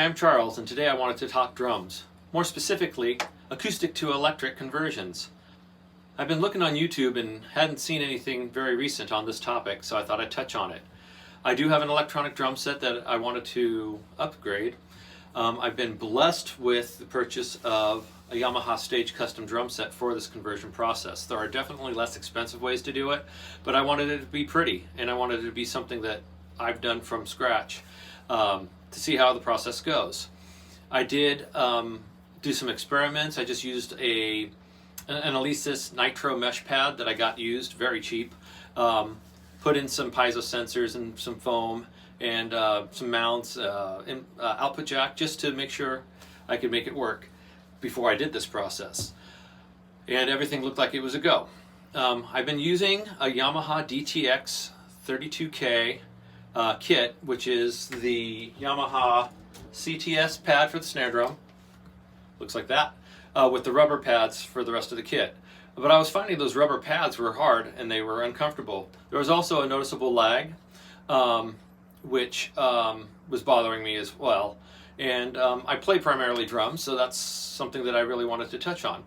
I'm Charles, and today I wanted to talk drums. More specifically, acoustic to electric conversions. I've been looking on YouTube and hadn't seen anything very recent on this topic, so I thought I'd touch on it. I do have an electronic drum set that I wanted to upgrade. I've been blessed with the purchase of a Yamaha Stage Custom drum set for this conversion process. There are definitely less expensive ways to do it, but I wanted it to be pretty, and I wanted it to be something that I've done from scratch to see how the process goes. I did do some experiments. I just used an Alesis Nitro mesh pad that I got used, very cheap. Put in some piezo sensors and some foam and some mounts, and output jack, just to make sure I could make it work before I did this process. And everything looked like it was a go. I've been using a Yamaha DTX 32K kit, which is the Yamaha CTS pad for the snare drum. Looks like that, with the rubber pads for the rest of the kit. But I was finding those rubber pads were hard and they were uncomfortable. There was also a noticeable lag, which was bothering me as well. And I play primarily drums, so that's something that I really wanted to touch on.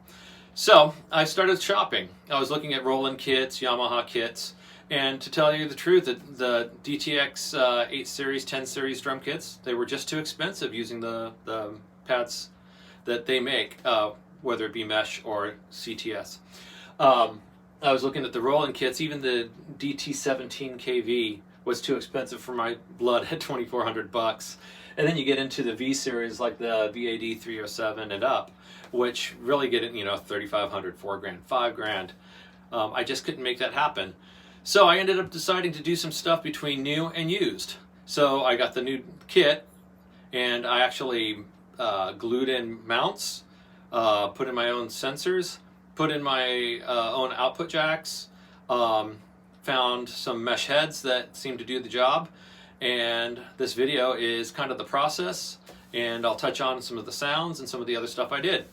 So I started shopping. I was looking at Roland kits, Yamaha kits, and to tell you the truth, the DTX 8 series, 10 series drum kits, they were just too expensive using the pads that they make, whether it be mesh or CTS. I was looking at the Roland kits. Even the DT17KV was too expensive for my blood at $2,400. And then you get into the V series like the VAD 307 and up, which really get it, $3,500, $4,000, $5,000. I just couldn't make that happen. So I ended up deciding to do some stuff between new and used. So I got the new kit, and I actually glued in mounts, put in my own sensors, put in my own output jacks, found some mesh heads that seemed to do the job, and this video is kind of the process, and I'll touch on some of the sounds and some of the other stuff I did.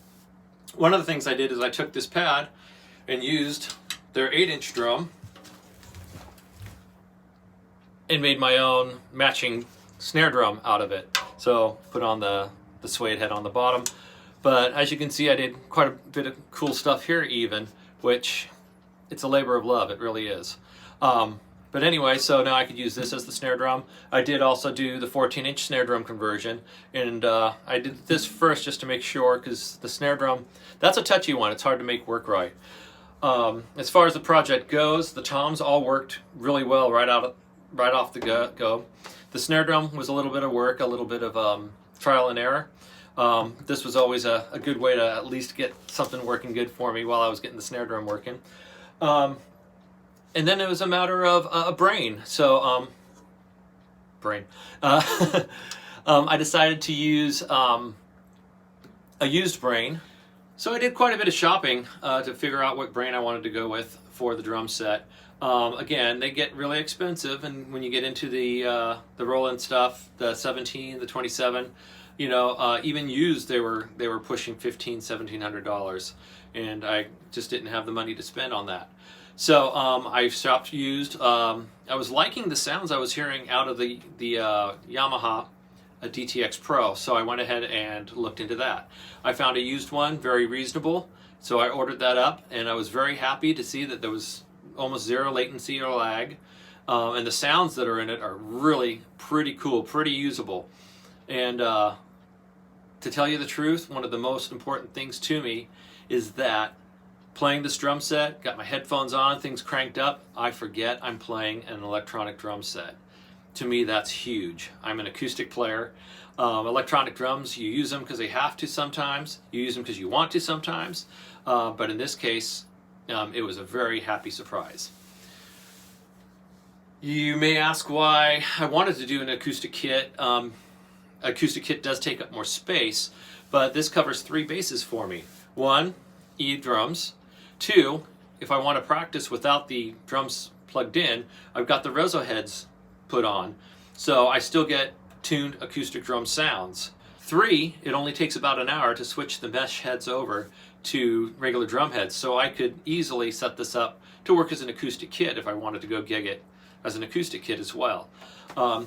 One of the things I did is I took this pad and used their 8-inch drum and made my own matching snare drum out of it. So put on the suede head on the bottom. But as you can see, I did quite a bit of cool stuff here even, which it's a labor of love, it really is. But anyway, so now I could use this as the snare drum. I did also do the 14-inch snare drum conversion, and I did this first just to make sure, because the snare drum, that's a touchy one. It's hard to make work right. As far as the project goes, the toms all worked really well right off the go. The snare drum was a little bit of work, a little bit of trial and error. This was always a good way to at least get something working good for me while I was getting the snare drum working. And then it was a matter of a brain. So, I decided to use a used brain. So I did quite a bit of shopping to figure out what brain I wanted to go with for the drum set. Again, they get really expensive, and when you get into the Roland stuff, the 17, the 27, even used, they were pushing $1,500, $1,700, and I just didn't have the money to spend on that. So I shopped used. I was liking the sounds I was hearing out of the Yamaha DTX Pro, so I went ahead and looked into that. I found a used one, very reasonable, so I ordered that up, and I was very happy to see that there was almost zero latency or lag, and the sounds that are in it are really pretty cool, pretty usable. And to tell you the truth, one of the most important things to me is that playing this drum set, got my headphones on, things cranked up, I forget I'm playing an electronic drum set. To me, that's huge. I'm an acoustic player. Electronic drums, you use them because they have to sometimes. You use them because you want to sometimes. But in this case, it was a very happy surprise. You may ask why I wanted to do an acoustic kit. Acoustic kit does take up more space, but this covers 3 bases for me. 1, E drums. 2, if I want to practice without the drums plugged in, I've got the reso heads put on, so I still get tuned acoustic drum sounds. 3, it only takes about an hour to switch the mesh heads over to regular drum heads, so I could easily set this up to work as an acoustic kit if I wanted to go gig it as an acoustic kit as well.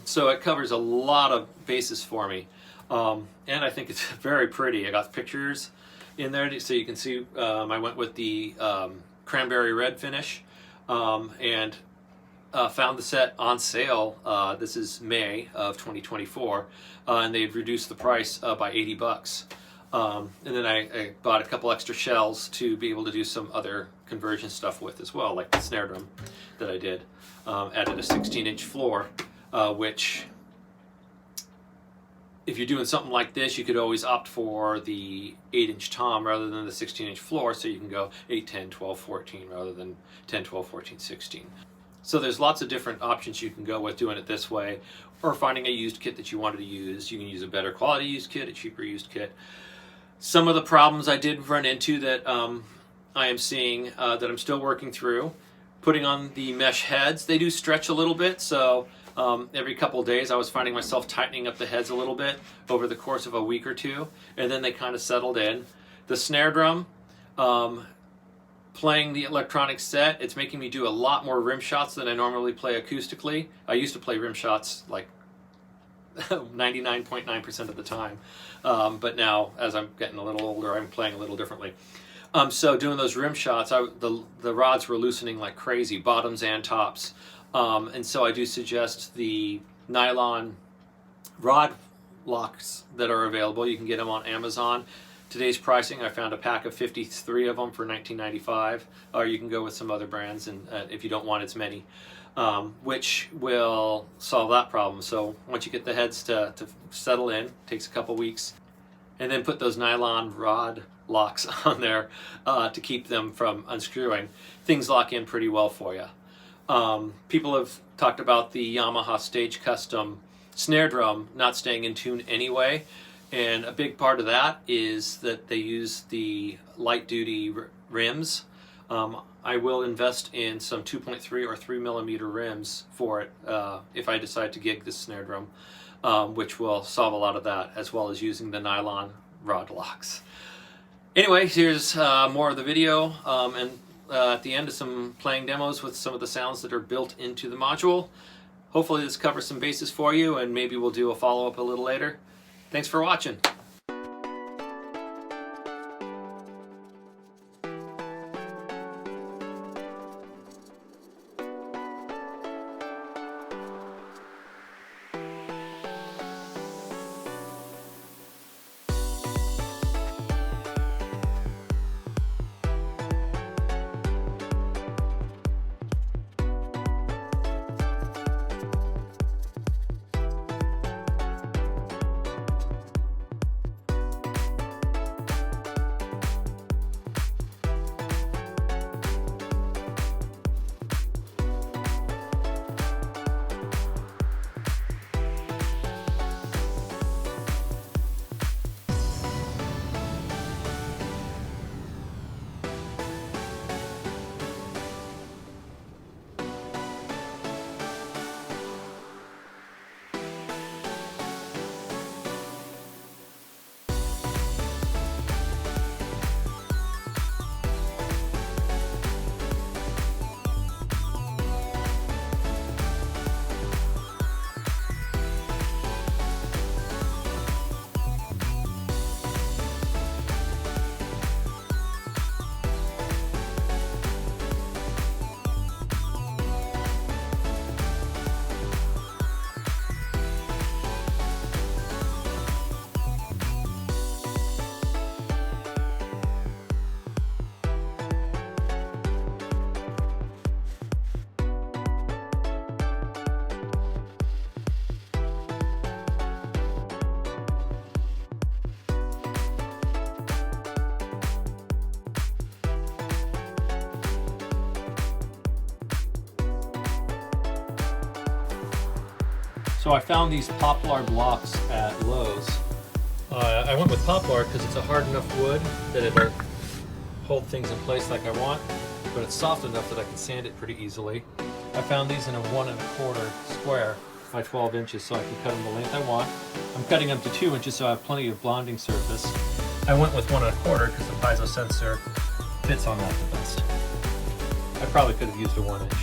So it covers a lot of bases for me. And I think it's very pretty. I got pictures in there so you can see. I went with the cranberry red finish, and found the set on sale. This is May of 2024, and they've reduced the price by 80 bucks. And then I bought a couple extra shells to be able to do some other conversion stuff with as well, like the snare drum that I did. Added a 16-inch floor, which, if you're doing something like this, you could always opt for the 8-inch tom rather than the 16-inch floor, so you can go 8, 10, 12, 14 rather than 10, 12, 14, 16. So there's lots of different options you can go with doing it this way, or finding a used kit that you wanted to use. You can use a better quality used kit, a cheaper used kit. Some of the problems I did run into that I am seeing that I'm still working through, putting on the mesh heads, they do stretch a little bit, so every couple of days I was finding myself tightening up the heads a little bit over the course of a week or two, and then they kind of settled in. The snare drum, playing the electronic set, it's making me do a lot more rim shots than I normally play acoustically. I used to play rim shots like 99.9% of the time, but now as I'm getting a little older, I'm playing a little differently. So doing those rim shots, the rods were loosening like crazy, bottoms and tops, and so I do suggest the nylon rod locks that are available. You can get them on Amazon. Today's pricing, I found a pack of 53 of them for $19.95, or you can go with some other brands, and if you don't want as many, which will solve that problem. So once you get the heads to settle in, takes a couple weeks, and then put those nylon rod locks on there to keep them from unscrewing. Things lock in pretty well for you. People have talked about the Yamaha Stage Custom snare drum not staying in tune anyway. And a big part of that is that they use the light duty rims. I will invest in some 2.3 or 3 millimeter rims for it if I decide to gig this snare drum, which will solve a lot of that, as well as using the nylon rod locks. Anyway, here's more of the video, and at the end of some playing demos with some of the sounds that are built into the module. Hopefully this covers some bases for you, and maybe we'll do a follow-up a little later. Thanks for watching. So I found these poplar blocks at Lowe's. I went with poplar because it's a hard enough wood that it'll hold things in place like I want, but it's soft enough that I can sand it pretty easily. I found these in a 1 1/4 square by 12 inches, so I can cut them the length I want. I'm cutting them to 2 inches, so I have plenty of bonding surface. I went with 1 1/4 because the piezo sensor fits on that the best. I probably could have used a 1 inch.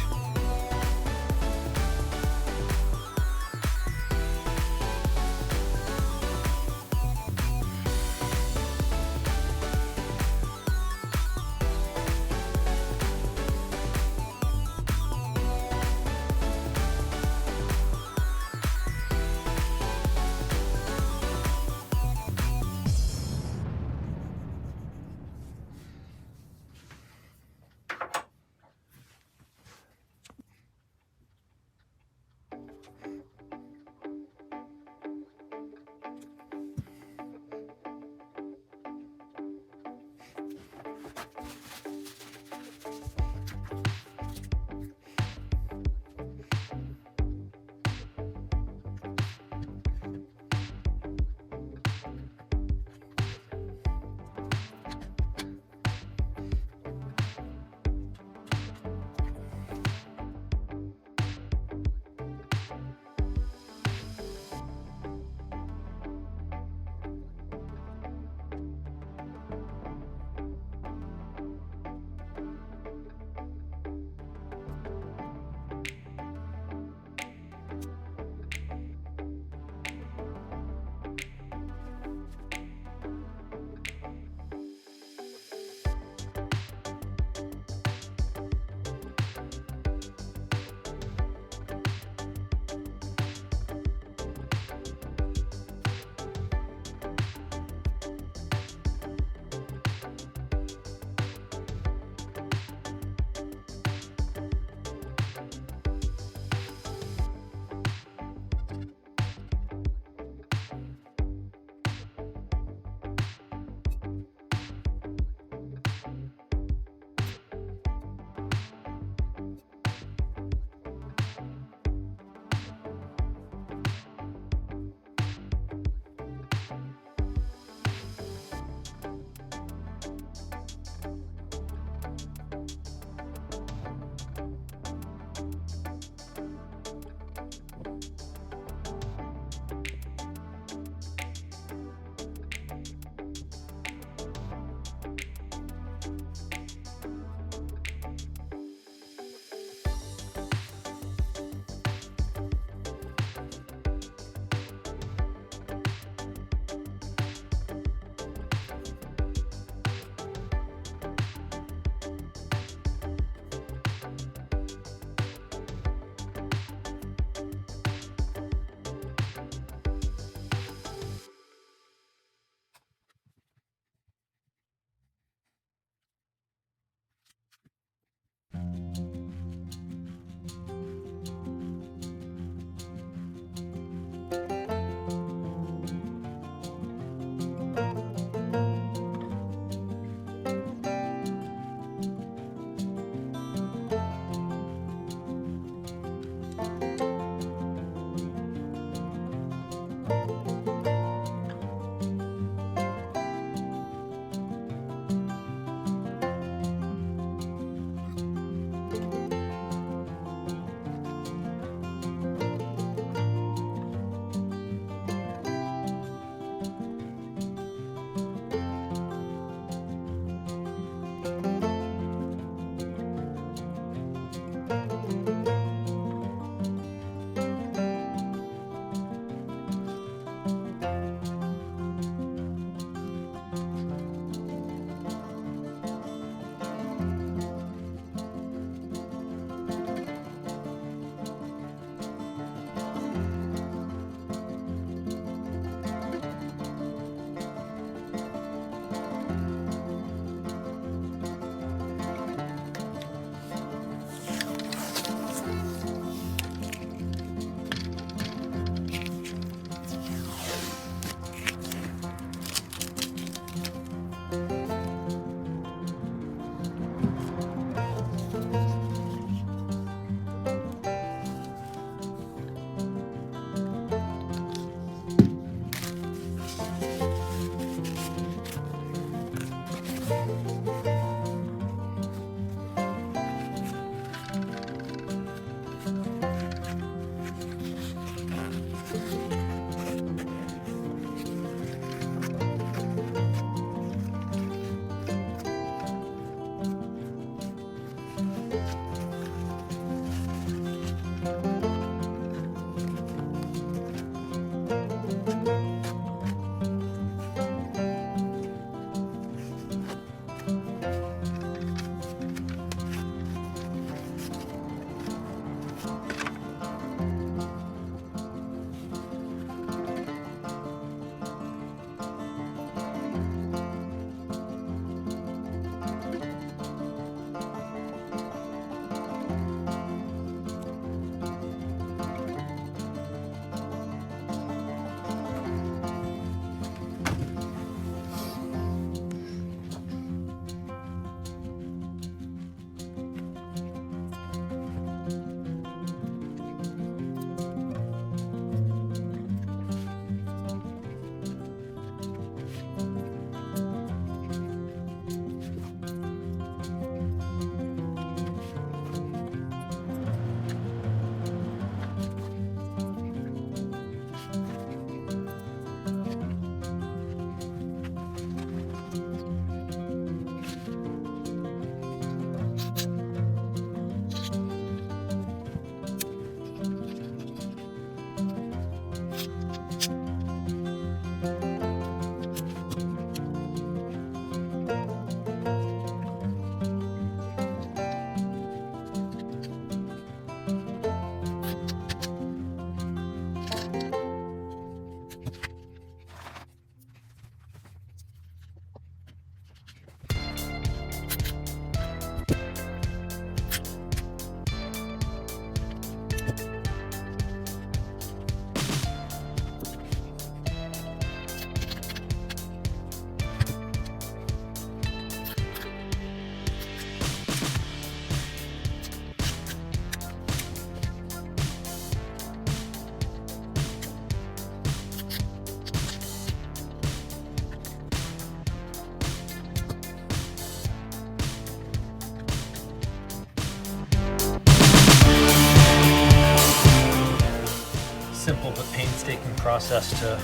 painstaking process to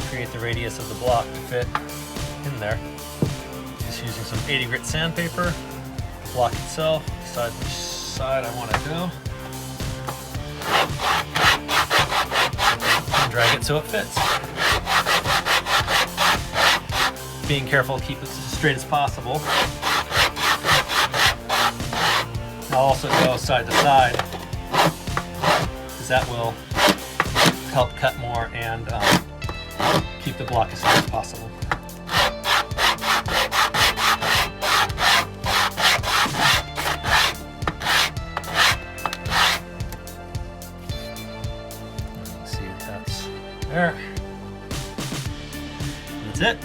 create the radius of the block to fit in there. Just using some 80 grit sandpaper, the block itself, decide which side I want to go, and drag it so it fits. Being careful to keep it as straight as possible. I'll also go side to side, because that will help cut more and keep the block as straight as possible. Let's see if that's there. That's it.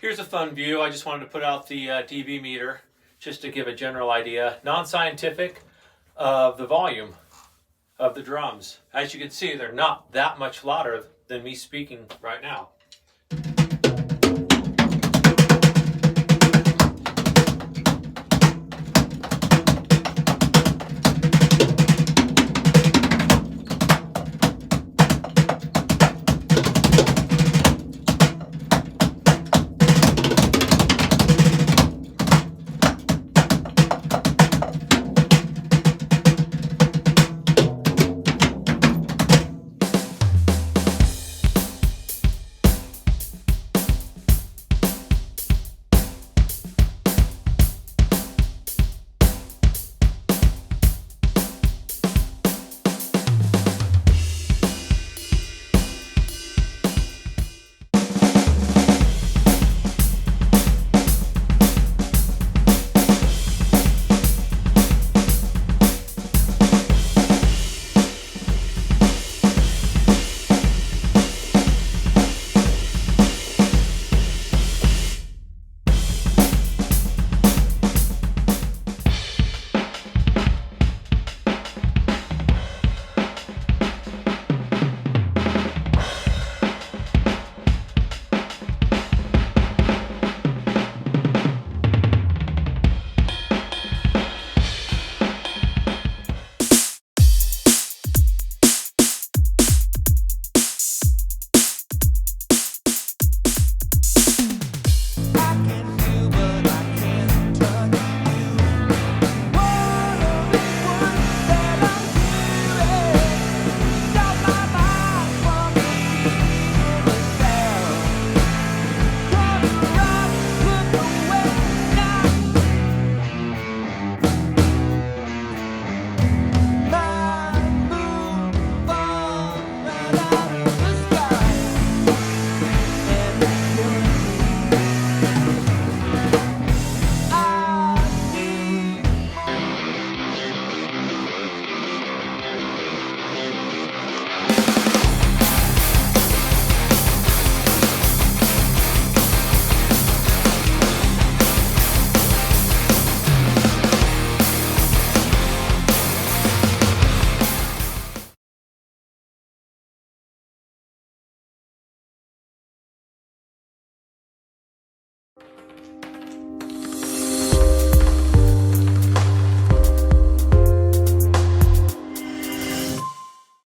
Here's a fun view. I just wanted to put out the dB meter just to give a general idea, non-scientific, of the volume of the drums. As you can see, they're not that much louder than me speaking right now.